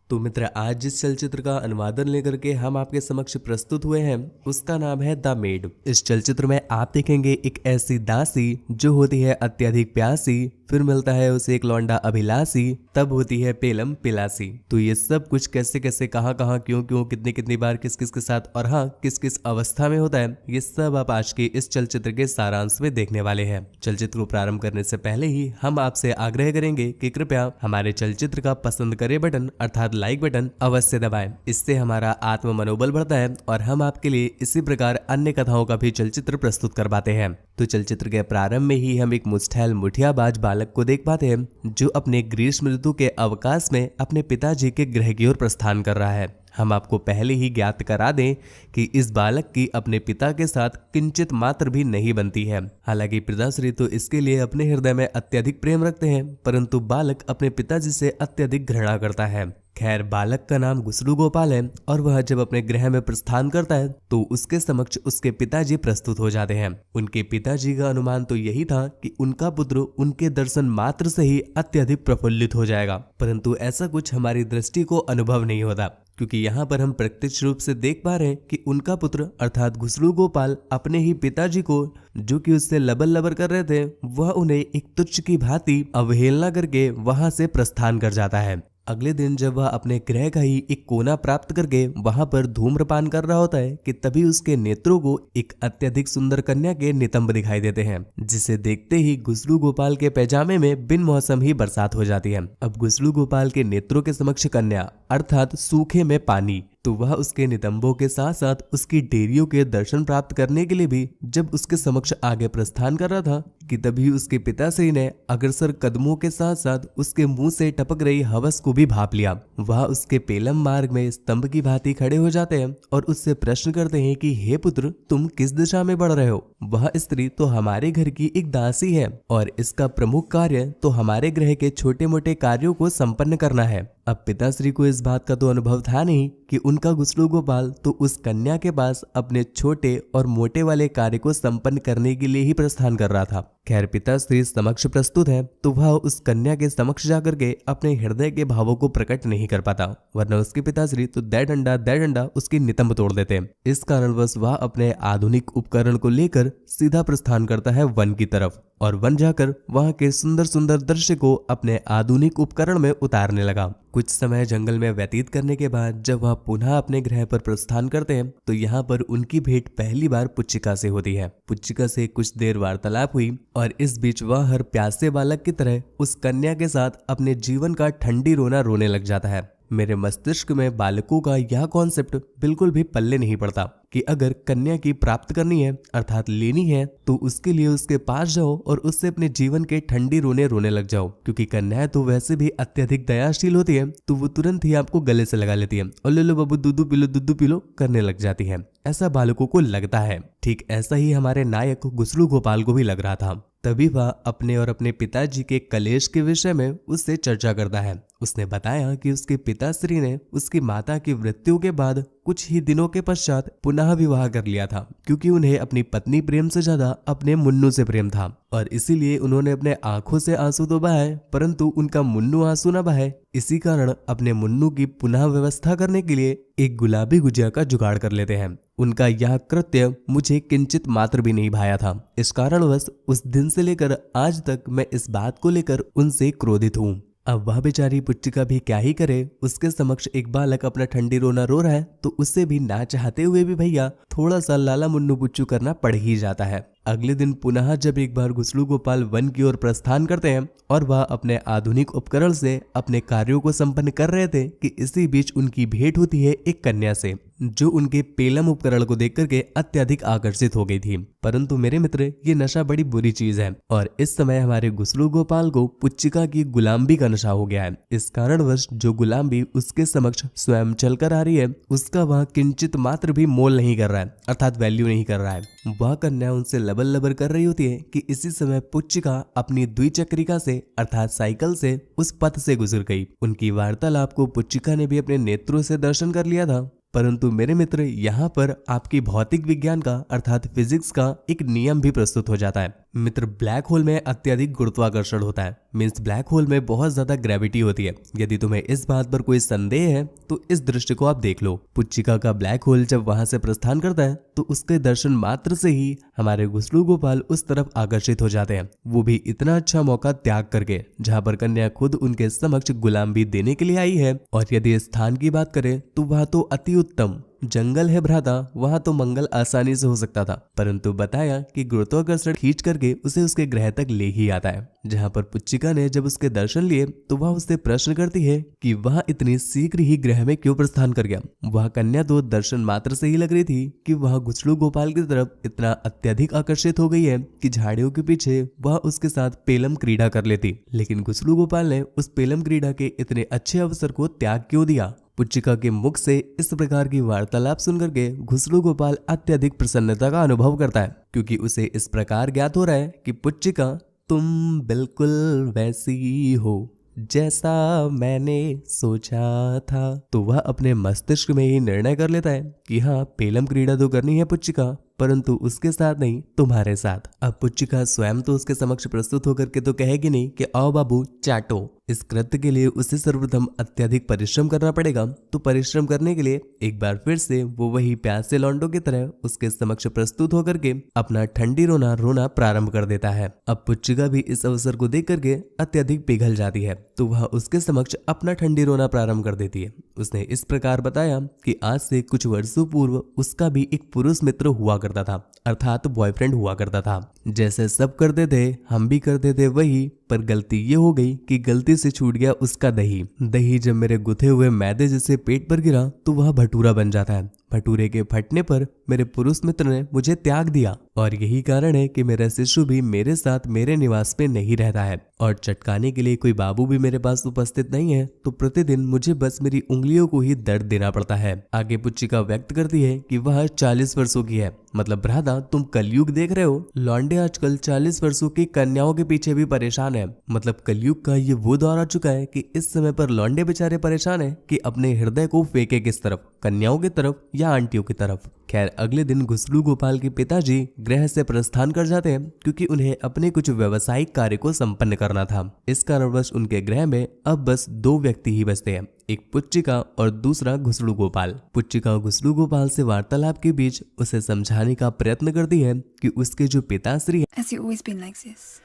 तो मित्र, आज जिस चलचित्र का अनुवादन लेकर के हम आपके समक्ष प्रस्तुत हुए हैं उसका नाम है द मेड। इस चलचित्र में आप देखेंगे एक ऐसी दासी जो होती है अत्यधिक प्यासी, फिर मिलता है उसे एक लौंडा अभिलाषी, तब होती है पेलम पिलासी। तो ये सब कुछ कैसे कैसे, कहाँ कहाँ, क्यों क्यों, कितनी कितनी बार, किस किस के साथ और हाँ किस किस अवस्था में होता है, ये सब आप आज के इस चलचित्र के सारांश में देखने वाले हैं। चलचित्र को प्रारंभ करने से पहले ही हम आपसे आग्रह करेंगे कि कृपया हमारे चलचित्र का पसंद करे बटन अर्थात लाइक बटन अवश्य दबाएं। इससे हमारा आत्म मनोबल बढ़ता है और हम आपके लिए इसी प्रकार अन्य कथाओं का भी चलचित्र प्रस्तुत कर पाते हैं। तो चलचित्र के प्रारंभ में ही हम एक मुस्टैल मुठियाबाज बालक को देख पाते हैं जो अपने ग्रीष्म ऋतु के अवकाश में अपने पिताजी के गृह की ओर प्रस्थान कर रहा है। हम आपको पहले ही ज्ञात करा दें कि इस बालक की अपने पिता के साथ किंचित मात्र भी नहीं बनती है। हालांकि पिताश्री तो इसके लिए अपने हृदय में अत्यधिक प्रेम रखते हैं, परंतु बालक अपने पिताजी से अत्यधिक घृणा करता है। खैर, बालक का नाम गुसलू गोपाल है और वह जब अपने गृह में प्रस्थान करता है तो उसके समक्ष उसके पिताजी प्रस्तुत हो जाते हैं। उनके पिताजी का अनुमान तो यही था कि उनका पुत्र उनके दर्शन मात्र से ही अत्यधिक प्रफुल्लित हो जाएगा, परंतु ऐसा कुछ हमारी दृष्टि को अनुभव नहीं होता, क्योंकि यहाँ पर हम प्रत्यक्ष रूप से देख पा रहे हैं कि उनका पुत्र अर्थात गुसलू गोपाल अपने ही पिताजी को, जो कि उससे लबर लबर कर रहे थे, वह उन्हें एक तुच्छ की भांति अवहेलना करके वहां से प्रस्थान कर जाता है। अगले दिन जब वह अपने गृह का ही एक कोना प्राप्त करके वहां पर धूम्रपान कर रहा होता है कि तभी उसके नेत्रों को एक अत्यधिक सुंदर कन्या के नितंब दिखाई देते हैं, जिसे देखते ही गुसलू गोपाल के पैजामे में बिन मौसम ही बरसात हो जाती है। अब गुसलू गोपाल के नेत्रों के समक्ष कन्या अर्थात सूखे में पानी, तो वह उसके नितंबों के साथ साथ उसकी डेरियों के दर्शन प्राप्त करने के लिए भी जब उसके समक्ष आगे प्रस्थान कर रहा था कि तभी उसके पिताश्री ने अग्रसर कदमों के साथ साथ उसके मुंह से टपक रही हवस को भी भाप लिया। वह उसके पेलम मार्ग में स्तंभ की भांति खड़े हो जाते हैं और उससे प्रश्न करते हैं कि हे पुत्र, तुम किस दिशा में बढ़ रहे हो? वह स्त्री तो हमारे घर की एक दासी है और इसका प्रमुख कार्य तो हमारे गृह के छोटे मोटे कार्यों को संपन्न करना है। अब पिताश्री को इस बात का तो अनुभव था नहीं कि उनका गुसलू गोपाल तो उस कन्या के पास अपने छोटे और मोटे वाले कार्य को संपन्न करने के लिए ही प्रस्थान कर रहा था। खैर, पिताश्री समक्ष प्रस्तुत है तो वह उस कन्या के समक्ष जाकर के अपने हृदय के भावों को प्रकट नहीं कर पाता, वरना उसके पिताश्री तो दे डंडा उसकी नितंब तोड़ देते। इस कारणवश वह अपने आधुनिक उपकरण को लेकर सीधा प्रस्थान करता है वन की तरफ और वन जाकर वहां के सुंदर सुंदर दृश्य को अपने आधुनिक उपकरण में उतारने लगा। कुछ समय जंगल में व्यतीत करने के बाद जब वह पुनः अपने गृह पर प्रस्थान करते हैं तो यहाँ पर उनकी भेंट पहली बार पुच्चिका से होती है। पुच्चिका से कुछ देर वार्तालाप हुई और इस बीच वह हर प्यासे बालक की तरह उस कन्या के साथ अपने जीवन का ठंडी रोना रोने लग जाता है। मेरे मस्तिष्क में बालकों का यह कॉन्सेप्ट बिल्कुल भी पल्ले नहीं पड़ता कि अगर कन्या की प्राप्त करनी है अर्थात लेनी है तो उसके लिए उसके पास जाओ और उससे अपने जीवन के ठंडी रोने रोने लग जाओ, क्योंकि कन्याएं तो वैसे भी अत्यधिक दयाशील होती है तो वो तुरंत ही आपको गले से लगा लेती है और ले लो बाबू दूधू पी लो करने लग जाती है। ऐसा बालकों को लगता है। ठीक ऐसा ही हमारे नायक गुसलू गोपाल को भी लग रहा था। तभी वह अपने और अपने पिताजी के कलेश के विषय में उससे चर्चा करता है। उसने बताया कि उसके पिताश्री ने उसकी माता की मृत्यु के बाद कुछ ही दिनों के पश्चात पुनः विवाह कर लिया था, क्योंकि उन्हें अपनी पत्नी प्रेम से ज्यादा अपने मुन्नू से प्रेम था और इसीलिए उन्होंने अपने आंखों से आंसू तो बहाए परंतु उनका मुन्नू आंसू न बहाए। इसी कारण अपने मुन्नू की पुनः व्यवस्था करने के लिए एक गुलाबी गुजिया का जुगाड़ कर लेते हैं। उनका यह कृत्य मुझे किंचित मात्र भी नहीं भाया था। इस कारणवश उस दिन से लेकर आज तक मैं इस बात को लेकर उनसे क्रोधित हूँ। अब वह बेचारी पुच्चिका भी क्या ही करे, उसके समक्ष एक बालक अपना ठंडी रोना रो रहा है तो उससे भी ना चाहते हुए भी भैया थोड़ा सा लाला मुन्नू पुच्चू करना पड़ ही जाता है। अगले दिन पुनः जब एक बार गुसलू गोपाल वन की ओर प्रस्थान करते हैं और वह अपने आधुनिक उपकरण से अपने कार्यों को संपन्न कर रहे थे कि इसी बीच उनकी भेंट होती है एक कन्या से, जो उनके पेलम उपकरण को देख करके अत्यधिक आकर्षित हो गई थी। परंतु मेरे मित्र, ये नशा बड़ी बुरी चीज है और इस समय हमारे गुसलू गोपाल को पुच्चिका की गुलामी का नशा हो गया है। इस कारणवश जो गुलामी उसके समक्ष स्वयं चलकर आ रही है उसका वह किंचित मात्र भी मोल नहीं कर रहा है अर्थात वैल्यू नहीं कर रहा है। वह कन्या उनसे लबल लबर कर रही होती है कि इसी समय पुच्चिका अपनी द्विचक्रिका से अर्थात साइकिल से उस पथ से गुजर गई। उनकी वार्तालाप को पुच्चिका ने भी अपने नेत्रों से दर्शन कर लिया था। परंतु मेरे मित्र, यहाँ पर आपकी भौतिक विज्ञान का अर्थात फिजिक्स का एक नियम भी प्रस्तुत हो जाता है मित्र, ब्लैक होल में अत्यधिक गुरुत्वाकर्षण होता है। मीन्स ब्लैक होल में बहुत ज्यादा ग्रेविटी होती है। यदि तुम्हें इस बात पर कोई संदेह है तो इस दृश्य को आप देख लो। पुच्चिका का ब्लैक होल जब वहां से प्रस्थान करता है तो उसके दर्शन मात्र से ही हमारे गुसलू गोपाल उस तरफ आकर्षित हो जाते हैं, वो भी इतना अच्छा मौका त्याग करके जहां पर कन्या खुद उनके समक्ष गुलाम भी देने के लिए आई है। और यदि स्थान की बात करें तो वह तो अति उत्तम जंगल है भ्राता, वहां तो मंगल आसानी से हो सकता था, परंतु बताया कि गुरुत्वाकर्षण खींच करके उसे उसके ग्रह तक ले ही आता है। जहां पर पुच्चिका ने जब उसके दर्शन लिए तो वह उससे प्रश्न करती है कि वह इतनी शीघ्र ही ग्रह में क्यों प्रस्थान कर गया। वह कन्या तो दर्शन मात्र से ही लग रही थी कि वह गुसलू गोपाल की तरफ इतना अत्यधिक आकर्षित हो गई है कि झाड़ियों के पीछे वह उसके साथ पेलम क्रीड़ा कर लेती। लेकिन गुसलू गोपाल ने उस पेलम क्रीड़ा के इतने अच्छे अवसर को त्याग क्यों दिया। पुच्चिका के मुख से इस प्रकार की वार्तालाप सुनकर के गुसलू गोपाल अत्यधिक प्रसन्नता का अनुभव करता है, क्योंकि उसे इस प्रकार ज्ञात हो रहा है कि पुच्चिका तुम बिल्कुल वैसी हो जैसा मैंने सोचा था। तो वह अपने मस्तिष्क में ही निर्णय कर लेता है कि हाँ, पेलम क्रीड़ा तो करनी है पुच्चिका, परंतु उसके साथ नहीं, तुम्हारे साथ। अब पुच्चिका स्वयं तो उसके समक्ष प्रस्तुत होकर के तो कहेगी नहीं कि आओ बाबू चाटो। इस कृत्य के लिए उसे सर्वप्रथम अत्यधिक परिश्रम करना पड़ेगा। तो परिश्रम करने के लिए एक बार फिर से वो वही प्यासे लौंडों की तरह उसके समक्ष प्रस्तुत होकर के अपना ठंडी रोना रोना प्रारंभ कर देता है। अब पुच्चिका भी इस अवसर को देख करके अत्यधिक पिघल जाती है, तो वह उसके समक्ष अपना ठंडी रोना प्रारंभ कर देती है। उसने इस प्रकार बताया कि आज से कुछ वर्षों पूर्व उसका भी एक पुरुष मित्र हुआ करता था, अर्थात बॉयफ्रेंड हुआ करता था। जैसे सब करते थे हम भी करते थे वही, पर गलती ये हो गई कि गलती से छूट गया उसका दही। दही जब मेरे गुथे हुए मैदे जैसे पेट पर गिरा तो वह भटूरा बन जाता है। भटूरे के फटने पर मेरे पुरुष मित्र ने मुझे त्याग दिया, और यही कारण है कि मेरा शिशु भी मेरे साथ मेरे निवास में नहीं रहता है, और चटकाने के लिए कोई बाबू भी मेरे पास उपस्थित नहीं है। तो प्रतिदिन मुझे बस मेरी उंगलियों को ही दर्द देना पड़ता है। आगे पुच्चिका व्यक्त करती है कि वह 40 वर्षों की है। मतलब भ्राता, तुम कलयुग देख रहे हो। लौंडे आजकल 40 वर्षों की कन्याओं के पीछे भी परेशान है। मतलब कलयुग का ये वो दौर आ चुका है कि इस समय पर लौंडे बेचारे परेशान है कि अपने हृदय को फेंके किस तरफ, कन्याओं की तरफ या आंटियों की तरफ। खैर, अगले दिन गुसलू गोपाल के पिताजी गृह से प्रस्थान कर जाते हैं, क्योंकि उन्हें अपने कुछ व्यावसायिक कार्य को संपन्न करना था। इस कारणवश उनके गृह में अब बस 2 व्यक्ति ही बचते हैं, एक पुच्चिका और दूसरा गुसलू गोपाल। पुच्चिका गुसलू गोपाल से वार्तालाप के बीच उसे समझाने का प्रयत्न करती है कि उसके जो पिताश्री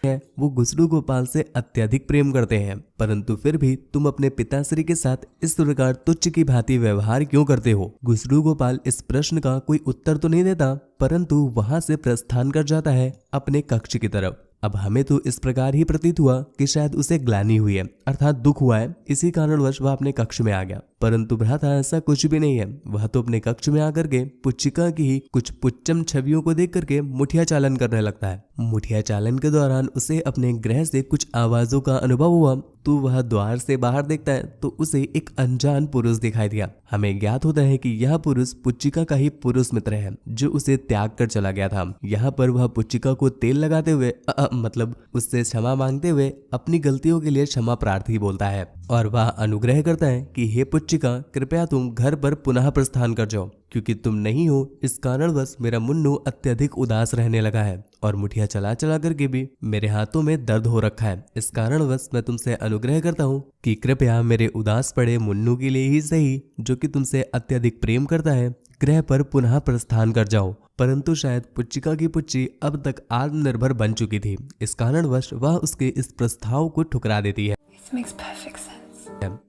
है वो गुसलू गोपाल से अत्यधिक प्रेम करते हैं, परंतु फिर भी तुम अपने पिताश्री के साथ इस प्रकार तुच्छ की भांति व्यवहार क्यों करते हो। गुसलू गोपाल इस प्रश्न का कोई उत्तर तो नहीं देता, परंतु वहां से प्रस्थान कर जाता है अपने कक्ष की तरफ। अब हमें तो इस प्रकार ही प्रतीत हुआ कि शायद उसे ग्लानि हुई है, अर्थात दुख हुआ है, इसी कारणवश वह अपने कक्ष में आ गया। परंतु भ्राता, ऐसा कुछ भी नहीं है। वह तो अपने कक्ष में आकर के पुच्चिका की ही कुछ पुच्चम छवियों को देख करके मुठिया चालन करने लगता है। मुठिया चालन के दौरान उसे अपने ग्रह से कुछ आवाजों का अनुभव हुआ, तो वह द्वार से बाहर देखता है तो उसे एक अनजान पुरुष दिखाई दिया। हमें ज्ञात होता है कि यह पुरुष पुच्चिका का ही पुरुष मित्र है, जो उसे त्याग कर चला गया था। यहाँ पर वह पुच्चिका को तेल लगाते हुए मतलब उससे क्षमा मांगते हुए अपनी गलतियों के लिए क्षमा प्रार्थी बोलता है, और वह अनुग्रह करता है कि हे पुच्चिका, कृपया तुम घर पर पुनः प्रस्थान कर जाओ, क्योंकि तुम नहीं हो इस कारणवश मेरा मुन्नू अत्यधिक उदास रहने लगा है, और मुठिया चला चला करके भी मेरे हाथों में दर्द हो रखा है। इस कारणवश मैं तुमसे अनुग्रह करता हूँ कि कृपया मेरे उदास पड़े मुन्नू के लिए ही सही, जो कि तुमसे अत्यधिक प्रेम करता है, ग्रह पर पुनः प्रस्थान कर जाओ। परंतु शायद पुच्चिका की पुच्ची अब तक आत्मनिर्भर बन चुकी थी, इस कारणवश वह उसके इस प्रस्ताव को ठुकरा देती है।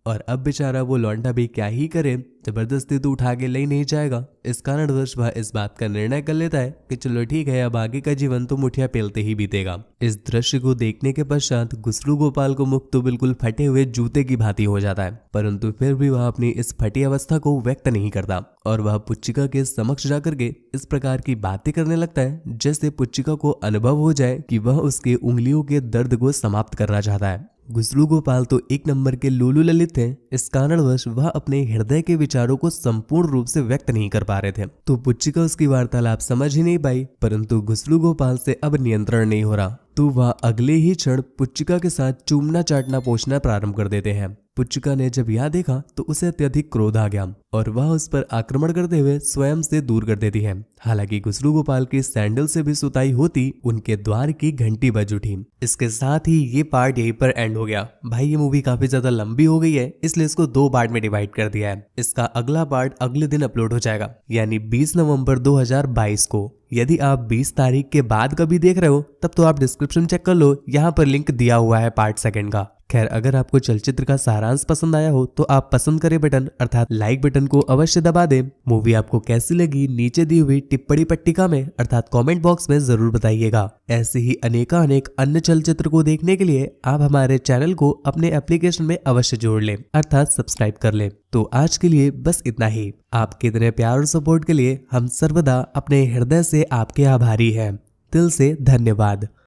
और अब बेचारा वो लौंडा भी क्या ही करे, जबरदस्ती तो उठा के ले नहीं जाएगा। इस कारणवश वह इस बात का निर्णय कर लेता है कि चलो ठीक है, अब आगे का जीवन तो मुठिया पेलते ही बीतेगा। इस दृश्य को देखने के पश्चात गुसलू गोपाल को मुख तो बिल्कुल फटे हुए जूते की भांति हो जाता है, परंतु फिर भी वह अपनी इस फटी अवस्था को व्यक्त नहीं करता, और वह पुच्चिका के समक्ष जाकर के इस प्रकार की बातें करने लगता है जैसे पुच्चिका को अनुभव हो जाए कि वह उसके उंगलियों के दर्द को समाप्त करना चाहता है। गुसलू गोपाल तो एक नंबर के लोलू ललित थे, इस कारणवश वह अपने हृदय के विचारों को संपूर्ण रूप से व्यक्त नहीं कर पा रहे थे। तो पुच्चिका उसकी वार्तालाप समझ ही नहीं पाई, परंतु गुसलू गोपाल से अब नियंत्रण नहीं हो रहा, तो वह अगले ही क्षण पुच्चिका के साथ चूमना चाटना पोछना प्रारंभ कर देते हैं। पुच्चिका ने जब यह देखा तो उसे अत्यधिक क्रोध आ गया और वह उस पर आक्रमण करते हुए स्वयं से दूर कर देती है। हालांकि खुसरू गोपाल की सैंडल से भी सुताई होती उनके द्वार की घंटी बज उठी। इसके साथ ही ये पार्ट यहीं पर एंड हो गया। भाई ये मूवी काफी ज्यादा लंबी हो गई है, इसलिए इसको 2 पार्ट में डिवाइड कर दिया है। इसका अगला पार्ट अगले दिन अपलोड हो जाएगा, यानी 20 नवंबर 2022 को। यदि आप 20 तारीख के बाद कभी देख रहे हो तब तो आप डिस्क्रिप्शन चेक कर लो, यहाँ पर लिंक दिया हुआ है पार्ट 2 का। खैर, अगर आपको चलचित्र का सारांश पसंद आया हो तो आप पसंद करें बटन अर्थात लाइक बटन को अवश्य दबा दें। मूवी आपको कैसी लगी नीचे दी हुई टिप्पणी पट्टिका में अर्थात कमेंट बॉक्स में जरूर बताइएगा। ऐसे ही अनेक अन्य चलचित्र को देखने के लिए आप हमारे चैनल को अपने एप्लीकेशन में अवश्य जोड़ लें अर्थात सब्सक्राइब कर लें। तो आज के लिए बस इतना ही। आपके इतने प्यार और सपोर्ट के लिए हम सर्वदा अपने हृदय से आपके आभारी हैं। दिल से धन्यवाद।